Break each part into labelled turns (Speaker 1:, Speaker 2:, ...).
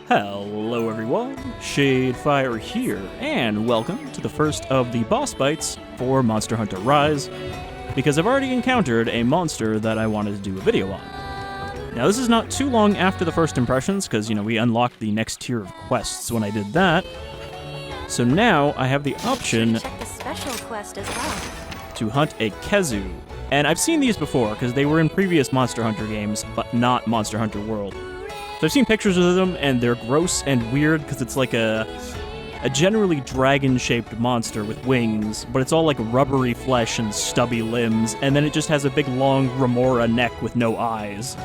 Speaker 1: Hello everyone, Shadefyre here, and welcome to the first of the Boss Bytes for Monster Hunter Rise, because I've already encountered a monster that I wanted to do a video on. Now this is not too long after the first impressions, because, we unlocked the next tier of quests when I did that, so now I have the option
Speaker 2: Check the special quest as well.
Speaker 1: to hunt a Khezu. And I've seen these before, because they were in previous Monster Hunter games, but not Monster Hunter World. So I've seen pictures of them, and they're gross and weird, because it's like a generally dragon-shaped monster with wings, but it's all like rubbery flesh and stubby limbs, and then it just has a big long remora neck with no eyes.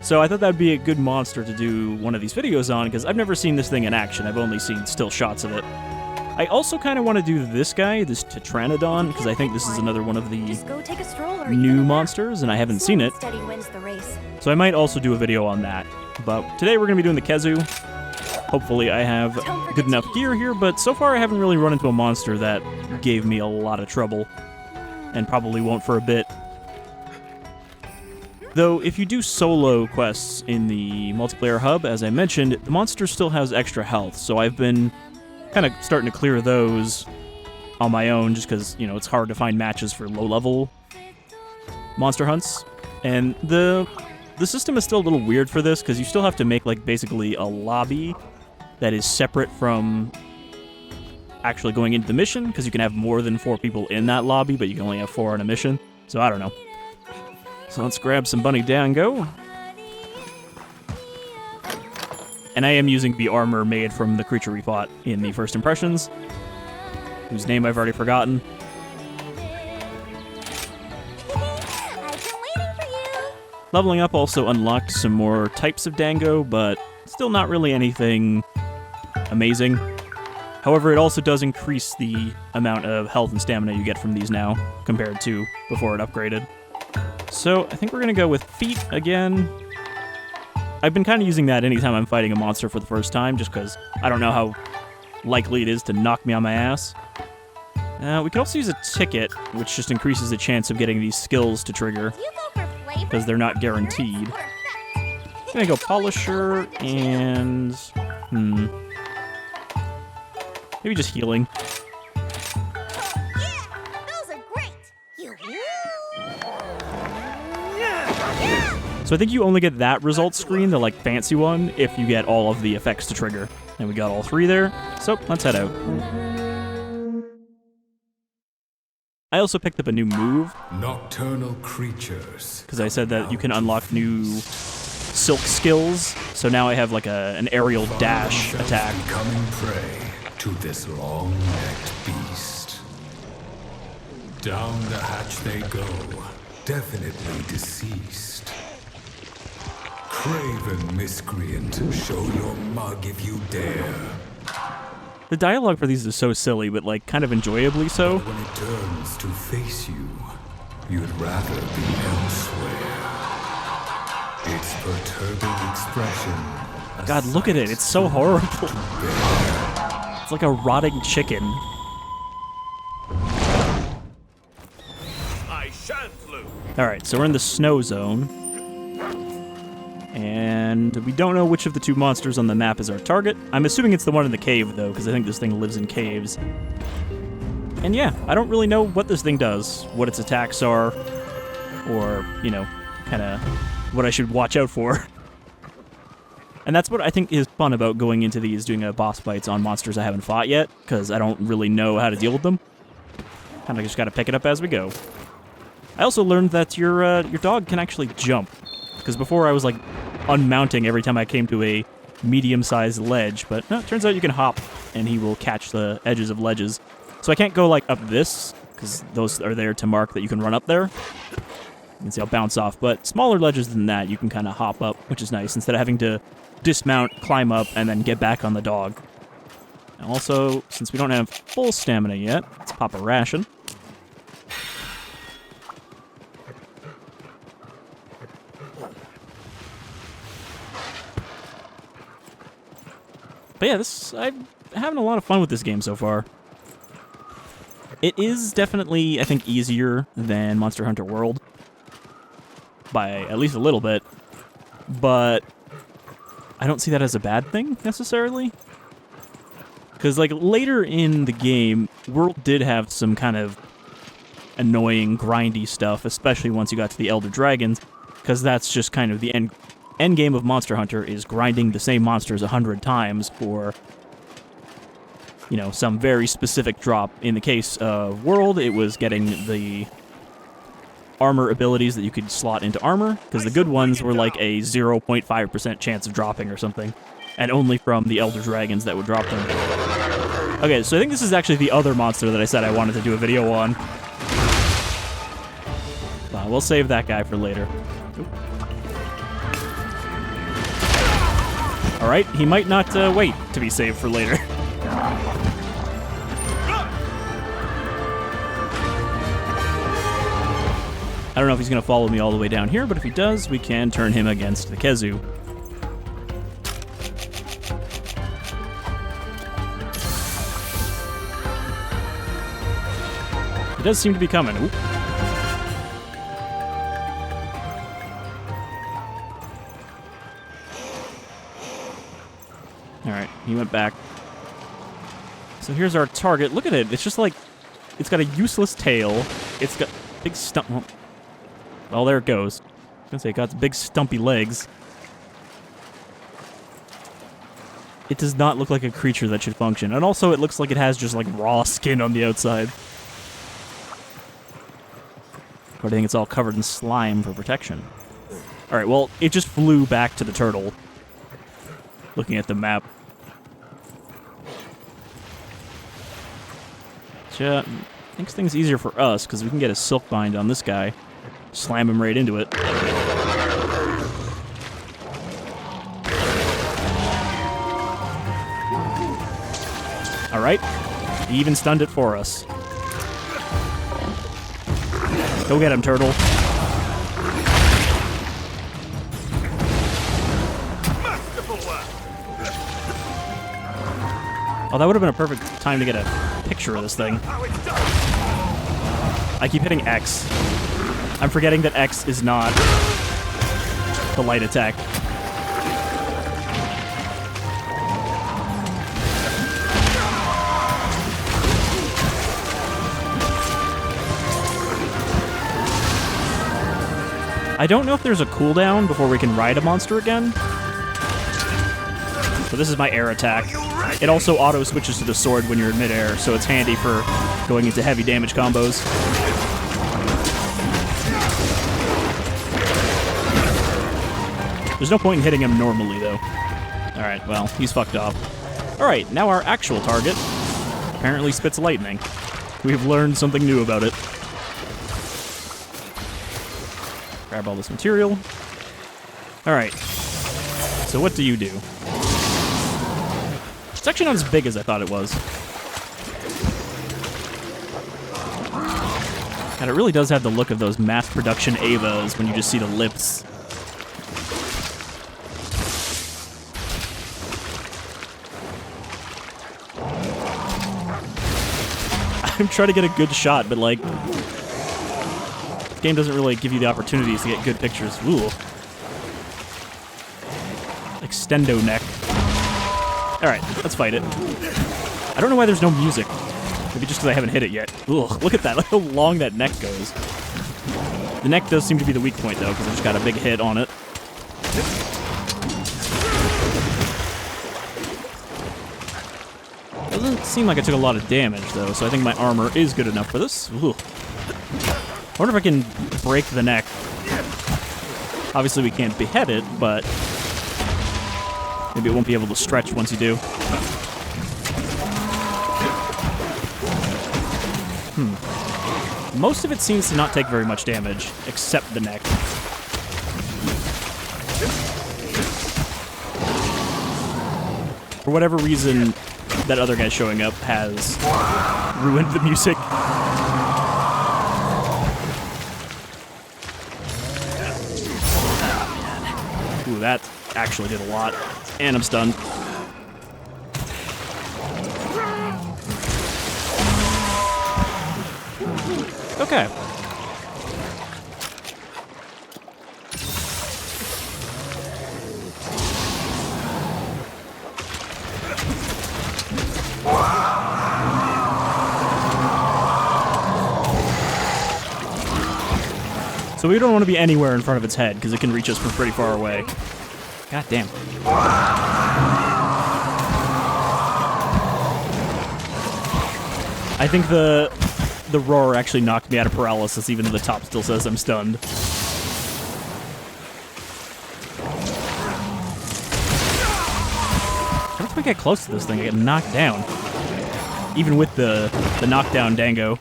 Speaker 1: So I thought that'd be a good monster to do one of these videos on, because I've never seen this thing in action. I've only seen still shots of it. I also kind of want to do this guy, this Tetranodon, because I think this is another one of the new monsters, and I haven't seen it. So I might also do a video on that. But today we're going to be doing the Khezu. Hopefully I have good enough gear here, but so far I haven't really run into a monster that gave me a lot of trouble, and probably won't for a bit. Though, if you do solo quests in the multiplayer hub, as I mentioned, the monster still has extra health, so I've been kind of starting to clear those on my own, just because, it's hard to find matches for low-level monster hunts. And the system is still a little weird for this, because you still have to make, basically a lobby that is separate from actually going into the mission, because you can have more than 4 people in that lobby, but you can only have 4 on a mission. So, I don't know. So let's grab some Bunny Dango. And I am using the armor made from the creature we fought in the first impressions, whose name I've already forgotten. Leveling up also unlocked some more types of Dango, but still not really anything amazing. However, it also does increase the amount of health and stamina you get from these now, compared to before it upgraded. So I think we're going to go with Feet again. I've been kind of using that anytime I'm fighting a monster for the first time, just because I don't know how likely it is to knock me on my ass. We can also use a ticket, which just increases the chance of getting these skills to trigger, because they're not guaranteed. I'm gonna go Polisher and... maybe just healing. So I think you only get that result screen, the fancy one, if you get all of the effects to trigger. And we got all 3 there, so let's head out. I also picked up a new move.
Speaker 3: Nocturnal creatures.
Speaker 1: Because I said that you can unlock new silk skills, so now I have an aerial dash attack.
Speaker 3: Becoming prey to this long-necked beast. Down the hatch they go, definitely deceased. Craven miscreant, show your mug if you dare.
Speaker 1: The dialogue for these is so silly, but kind of enjoyably so.
Speaker 3: But when it turns to face you, you'd rather be elsewhere. Its perturbing expression.
Speaker 1: God, look at it. It's so horrible. It's like a rotting chicken.
Speaker 3: I shan't lose.
Speaker 1: Alright, so we're in the snow zone. And we don't know which of the 2 monsters on the map is our target. I'm assuming it's the one in the cave, though, because I think this thing lives in caves. And yeah, I don't really know what this thing does, what its attacks are, or, kind of what I should watch out for. And that's what I think is fun about going into these, doing a boss fights on monsters I haven't fought yet, because I don't really know how to deal with them. Kind of just gotta pick it up as we go. I also learned that your dog can actually jump. Because before I was unmounting every time I came to a medium-sized ledge, but no, it turns out you can hop and he will catch the edges of ledges. So I can't go up this, because those are there to mark that you can run up there. You can see I'll bounce off, but smaller ledges than that you can kind of hop up, which is nice, instead of having to dismount, climb up, and then get back on the dog. And also, since we don't have full stamina yet, let's pop a ration. But yeah, I'm having a lot of fun with this game so far. It is definitely, I think, easier than Monster Hunter World. By at least a little bit. But I don't see that as a bad thing, necessarily. Because, like, later in the game, World did have some kind of annoying, grindy stuff, especially once you got to the Elder Dragons, because that's just kind of the end game of Monster Hunter, is grinding the same monsters 100 times for, you know, some very specific drop. In the case of World, it was getting the armor abilities that you could slot into armor, because the good ones were like a 0.5% chance of dropping or something, and only from the Elder Dragons that would drop them. Okay, so I think this is actually the other monster that I said I wanted to do a video on. We'll save that guy for later. Alright, he might not wait to be saved for later. I don't know if he's going to follow me all the way down here, but if he does, we can turn him against the Khezu. He does seem to be coming. Ooh. Alright, he went back. So here's our target. Look at it. It's just like, it's got a useless tail. It's got big stump. Oh, there it goes. I was gonna say, it got big stumpy legs. It does not look like a creature that should function. And also, it looks like it has just like raw skin on the outside. Or I think it's all covered in slime for protection. Alright, well, it just flew back to the turtle. Looking at the map. Makes things easier for us, because we can get a silk bind on this guy. Slam him right into it. Alright. He even stunned it for us. Go get him, turtle. Oh, that would have been a perfect time to get a picture of this thing. I keep hitting X. I'm forgetting that X is not the light attack. I don't know if there's a cooldown before we can ride a monster again. So this is my air attack. It also auto-switches to the sword when you're in midair, so it's handy for going into heavy damage combos. There's no point in hitting him normally, though. Alright, well, he's fucked off. Alright, now our actual target apparently spits lightning. We've learned something new about it. Grab all this material. Alright. So what do you do? It's actually not as big as I thought it was. And it really does have the look of those mass production Avas when you just see the lips. I'm trying to get a good shot, but like, the game doesn't really give you the opportunities to get good pictures. Ooh. Extendo neck. Alright, let's fight it. I don't know why there's no music. Maybe just because I haven't hit it yet. Ooh, look at that. Look how long that neck goes. The neck does seem to be the weak point, though, because I just got a big hit on it. Doesn't seem like I took a lot of damage, though, so I think my armor is good enough for this. Ooh. I wonder if I can break the neck. Obviously, we can't behead it, but maybe it won't be able to stretch once you do. Most of it seems to not take very much damage, except the neck. For whatever reason, that other guy showing up has ruined the music. Ooh, that actually did a lot. And I'm stunned. Okay. So we don't want to be anywhere in front of its head, because it can reach us from pretty far away. God damn. I think the roar actually knocked me out of paralysis, even though the top still says I'm stunned. Every time I get close to this thing, I get knocked down. Even with the knockdown dango.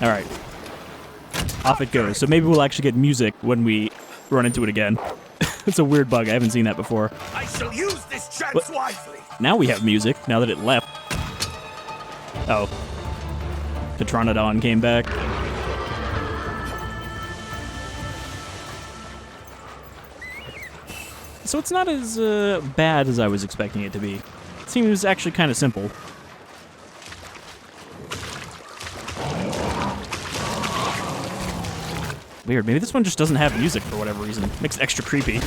Speaker 1: Alright. Off it goes. So maybe we'll actually get music when we run into it again. It's a weird bug. I haven't seen that before.
Speaker 4: I shall use this chance wisely.
Speaker 1: Now we have music, now that it left. Oh. Tetranodon came back. So it's not as bad as I was expecting it to be. It seems actually kind of simple. Weird, maybe this one just doesn't have music for whatever reason. Makes it extra creepy.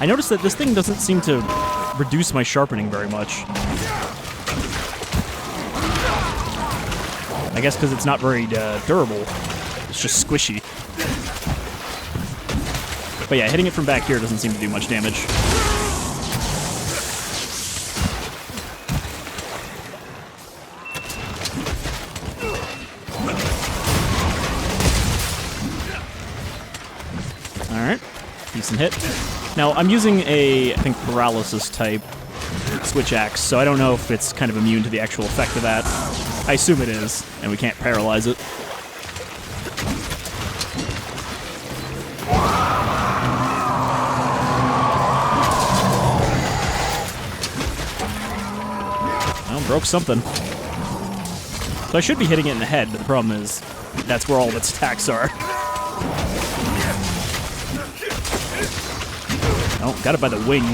Speaker 1: I noticed that this thing doesn't seem to reduce my sharpening very much. I guess because it's not very durable. It's just squishy. But yeah, hitting it from back here doesn't seem to do much damage. Alright, decent hit. Now, I'm using a, I think, paralysis type switch axe, so I don't know if it's kind of immune to the actual effect of that. I assume it is, and we can't paralyze it. Well, broke something. So I should be hitting it in the head, but the problem is that's where all of its attacks are. Oh, got it by the wing.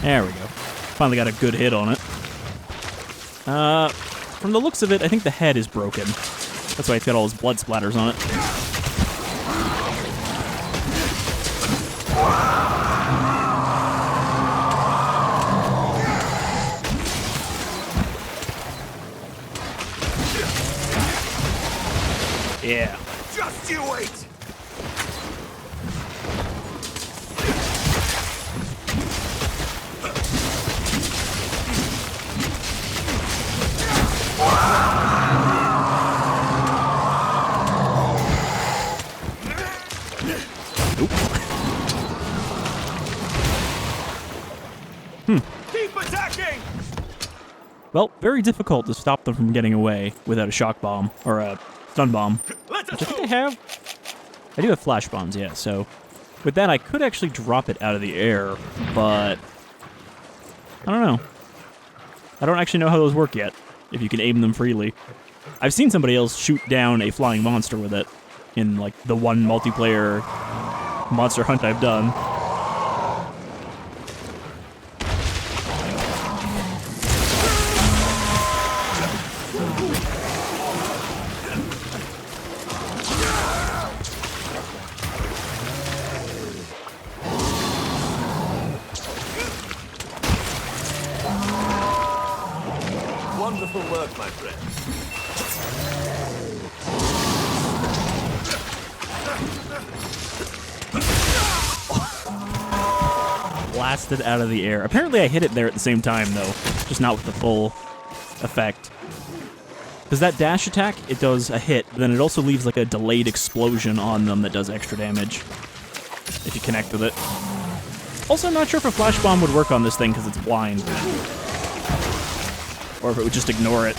Speaker 1: There we go. Finally got a good hit on it. From the looks of it, I think the head is broken. That's why it's got all his blood splatters on it. Yeah.
Speaker 4: Just you wait. Keep attacking.
Speaker 1: Well, very difficult to stop them from getting away without a shock bomb or a stun bomb. Which I think I have. I do have flash bombs, yeah, so with that I could actually drop it out of the air, but I don't know. I don't actually know how those work yet, if you can aim them freely. I've seen somebody else shoot down a flying monster with it in, like, the one multiplayer monster hunt I've done.
Speaker 4: Wonderful work, my friend.
Speaker 1: Blasted out of the air. Apparently I hit it there at the same time, though. Just not with the full effect. Because that dash attack, it does a hit, but then it also leaves like a delayed explosion on them that does extra damage. If you connect with it. Also, I'm not sure if a flash bomb would work on this thing because it's blind. Or if it would just ignore it.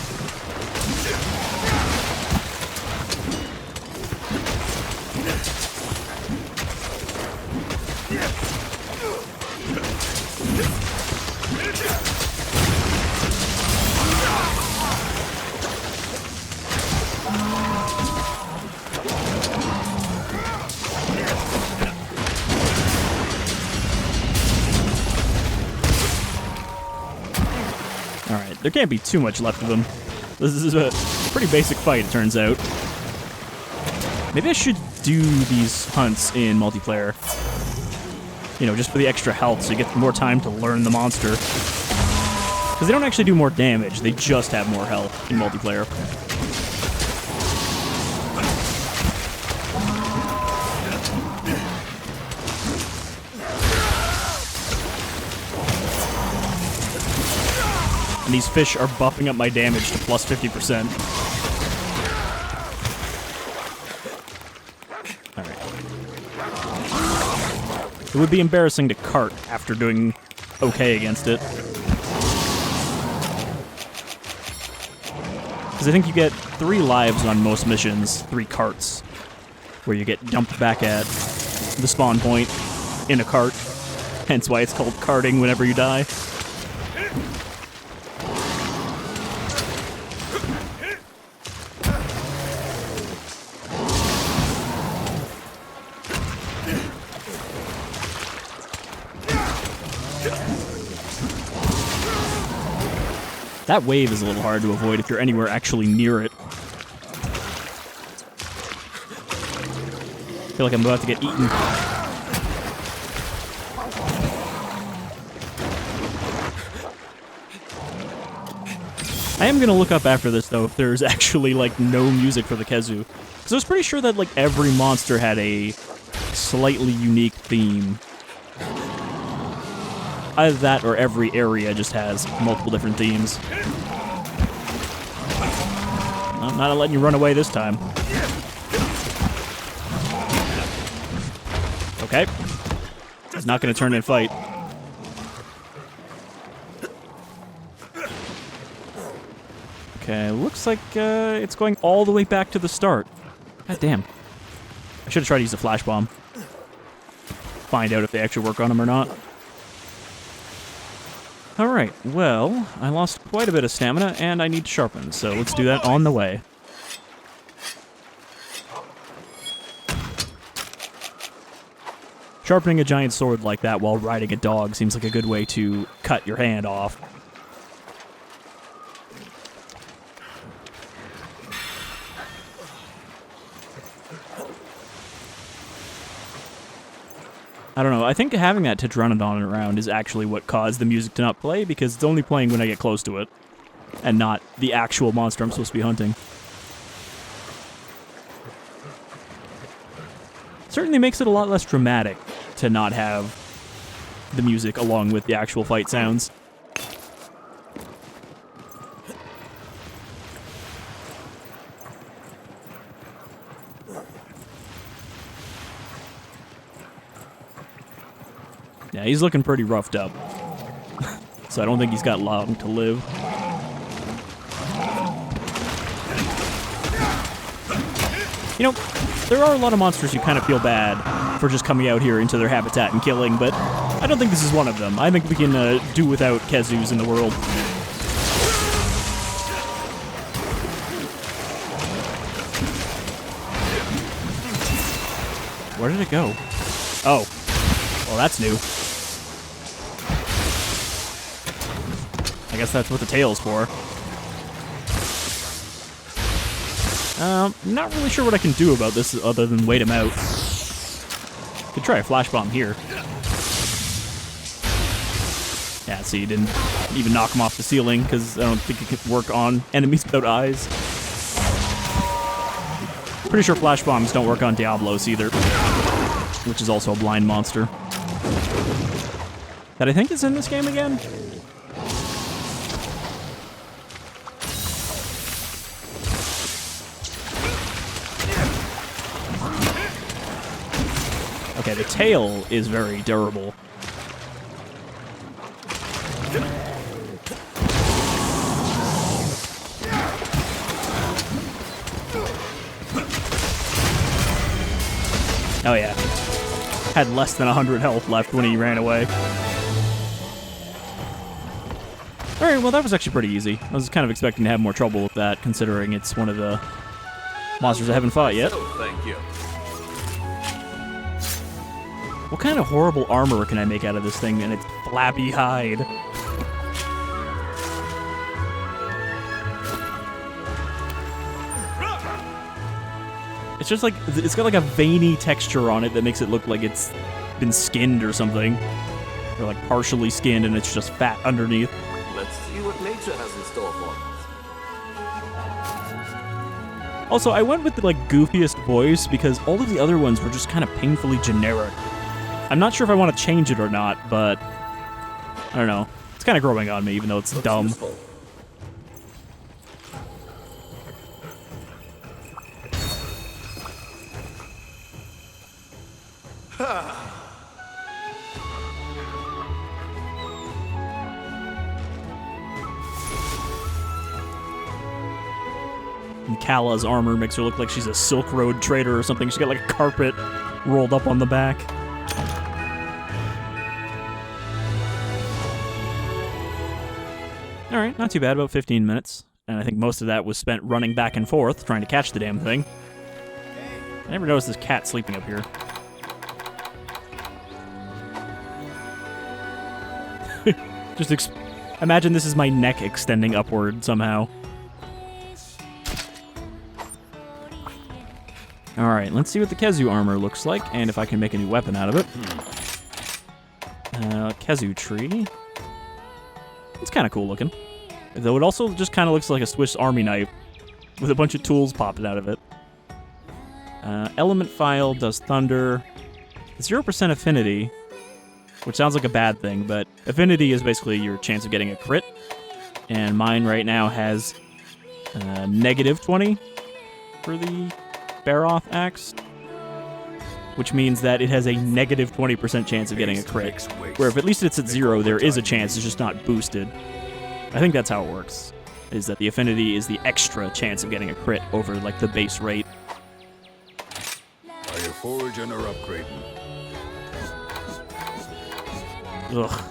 Speaker 1: there can't be too much left of him. This is a pretty basic fight, it turns out. Maybe I should do these hunts in multiplayer. You know, just for the extra health, so you get more time to learn the monster. Because they don't actually do more damage, they just have more health in multiplayer. And these fish are buffing up my damage to plus 50%. Alright. It would be embarrassing to cart after doing okay against it. Because I think you get 3 lives on most missions, 3 carts, where you get dumped back at the spawn point in a cart. Hence why it's called carting whenever you die. That wave is a little hard to avoid if you're anywhere actually near it. I feel like I'm about to get eaten. I am gonna look up after this, though, if there's actually, like, no music for the Khezu. Because I was pretty sure that, like, every monster had a slightly unique theme. Either that or every area just has multiple different themes. I'm not letting you run away this time. Okay. He's not going to turn and fight. Okay, looks like it's going all the way back to the start. God damn. I should have tried to use a flash bomb. Find out if they actually work on him or not. Alright, well, I lost quite a bit of stamina, and I need to sharpen, so let's do that on the way. Sharpening a giant sword like that while riding a dog seems like a good way to cut your hand off. I don't know, I think having that Tetranodon around is actually what caused the music to not play, because it's only playing when I get close to it, and not the actual monster I'm supposed to be hunting. Certainly makes it a lot less dramatic to not have the music along with the actual fight sounds. Yeah, he's looking pretty roughed up. So I don't think he's got long to live. You know, there are a lot of monsters you kind of feel bad for just coming out here into their habitat and killing, but I don't think this is one of them. I think we can do without Khezus in the world. Where did it go? Oh. Well, that's new. I guess that's what the tail's for. Not really sure what I can do about this other than wait him out. Could try a flash bomb here. Yeah, see, didn't even knock him off the ceiling, because I don't think it could work on enemies without eyes. Pretty sure flash bombs don't work on Diablos either, which is also a blind monster. That I think is in this game again? Okay, the tail is very durable. Oh yeah. Had less than 100 health left when he ran away. Alright, well that was actually pretty easy. I was kind of expecting to have more trouble with that, considering it's one of the monsters I haven't fought yet.
Speaker 4: Oh, thank you.
Speaker 1: What kind of horrible armor can I make out of this thing and its flappy hide? It's just like, it's got like a veiny texture on it that makes it look like it's been skinned or something. Or like partially skinned and it's just fat underneath.
Speaker 4: Let's see what nature has in store for us.
Speaker 1: Also, I went with the like goofiest voice because all of the other ones were just kind of painfully generic. I'm not sure if I want to change it or not, but I don't know. It's kind of growing on me, even though it's dumb.
Speaker 4: Useful.
Speaker 1: And Kala's armor makes her look like she's a Silk Road trader or something. She's got like a carpet rolled up on the back. Alright, not too bad, about 15 minutes. And I think most of that was spent running back and forth, trying to catch the damn thing. I never noticed this cat sleeping up here. Just imagine this is my neck extending upward somehow. Alright, let's see what the Khezu armor looks like, and if I can make a new weapon out of it. Khezu tree. It's kind of cool looking. Though it also just kind of looks like a Swiss Army knife with a bunch of tools popping out of it. Element file does thunder. 0% affinity, which sounds like a bad thing, but affinity is basically your chance of getting a crit. And mine right now has -20 for the Baroth axe, which means that it has a -20% chance of getting a crit. Where if at least it's at 0, there is a chance, it's just not boosted. I think that's how it works, is that the affinity is the extra chance of getting a crit over, like, the base rate.
Speaker 3: Are you foraging or upgrading?
Speaker 1: Ugh.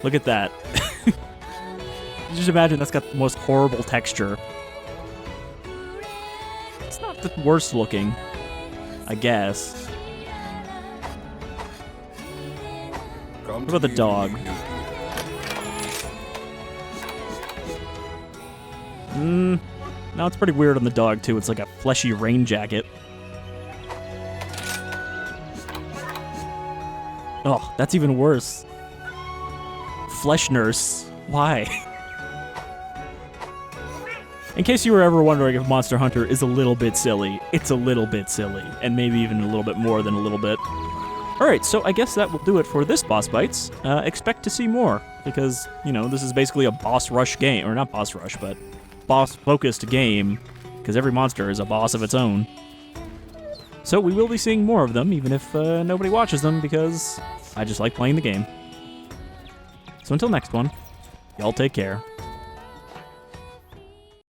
Speaker 1: Look at that. You just imagine that's got the most horrible texture. It's not the worst looking, I guess. What about the dog? No, it's pretty weird on the dog, too. It's like a fleshy rain jacket. Oh, that's even worse. Flesh nurse. Why? In case you were ever wondering if Monster Hunter is a little bit silly, it's a little bit silly. And maybe even a little bit more than a little bit. Alright, so I guess that will do it for this Boss Bytes. Expect to see more, because, you know, this is basically a boss rush game. Or not boss rush, but boss-focused game, because every monster is a boss of its own. So we will be seeing more of them, even if nobody watches them, because I just like playing the game. So until next one, y'all take care.